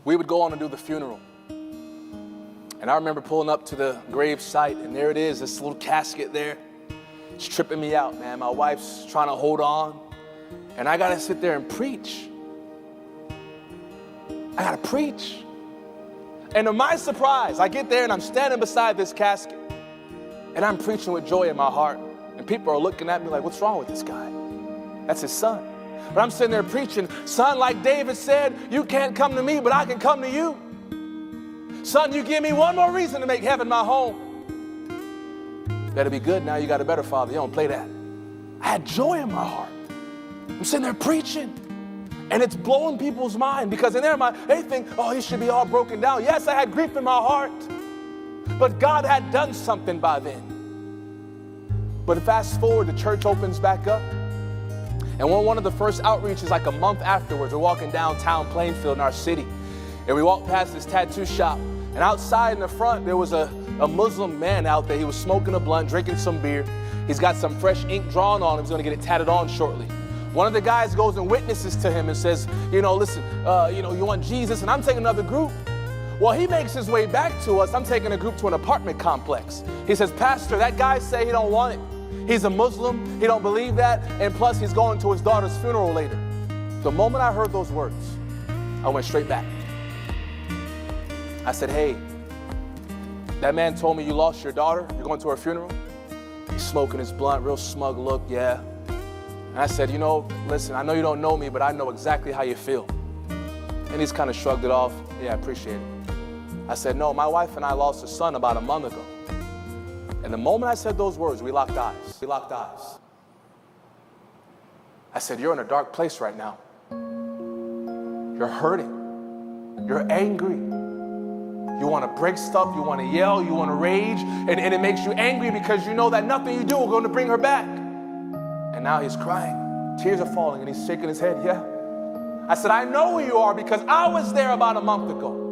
we would go on and do the funeral. And I remember pulling up to the grave site, and there it is, this little casket there. It's tripping me out, man. My wife's trying to hold on, and I gotta sit there and preach. I gotta preach. And to my surprise, I get there and I'm standing beside this casket, and I'm preaching with joy in my heart. And people are looking at me like, what's wrong with this guy? That's his son. But I'm sitting there preaching, son, like David said, you can't come to me, but I can come to you. Son, you give me one more reason to make heaven my home. Better be good now, you got a better father. You don't play that. I had joy in my heart. I'm sitting there preaching, and it's blowing people's mind, because in their mind, they think, oh, he should be all broken down. Yes, I had grief in my heart, but God had done something by then. But fast forward, the church opens back up, and one of the first outreaches, like a month afterwards, we're walking downtown Plainfield in our city, and we walked past this tattoo shop, and outside in the front, there was a Muslim man out there. He was smoking a blunt, drinking some beer. He's got some fresh ink drawn on him. He's going to get it tatted on shortly. One of the guys goes and witnesses to him and says, listen, you want Jesus? And I'm taking another group. Well, he makes his way back to us. I'm taking a group to an apartment complex. He says, Pastor, that guy say he don't want it. He's a Muslim. He don't believe that. And plus, he's going to his daughter's funeral later. The moment I heard those words, I went straight back. I said, hey, that man told me you lost your daughter. You're going to her funeral? He's smoking his blunt, real smug look, yeah. And I said, listen, I know you don't know me, but I know exactly how you feel. And he's kind of shrugged it off. Yeah, I appreciate it. I said, no, my wife and I lost a son about a month ago. And the moment I said those words, we locked eyes. We locked eyes. I said, you're in a dark place right now. You're hurting. You're angry. You want to break stuff. You want to yell. You want to rage. And it makes you angry because you know that nothing you do is going to bring her back. And now he's crying. Tears are falling, and he's shaking his head. Yeah. I said, I know who you are because I was there about a month ago.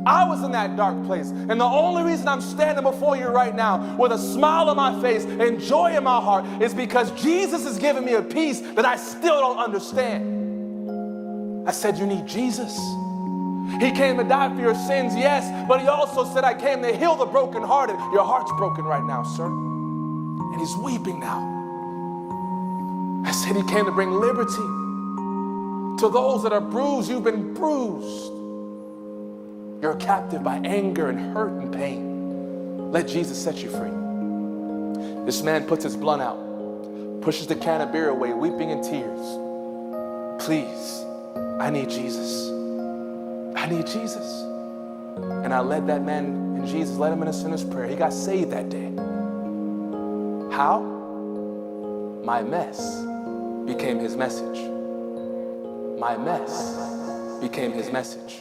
I was in that dark place. And the only reason I'm standing before you right now with a smile on my face and joy in my heart is because Jesus has given me a peace that I still don't understand. I said, you need Jesus. He came to die for your sins, yes, but he also said, I came to heal the brokenhearted. Your heart's broken right now, sir. And he's weeping now. I said, he came to bring liberty to those that are bruised. You've been bruised. You're captive by anger and hurt and pain. Let Jesus set you free. This man puts his blunt out, pushes the can of beer away, weeping in tears. Please, I need Jesus. I need Jesus. And I led that man in Jesus, led him in a sinner's prayer. He got saved that day. How? My mess became his message. My mess became his message.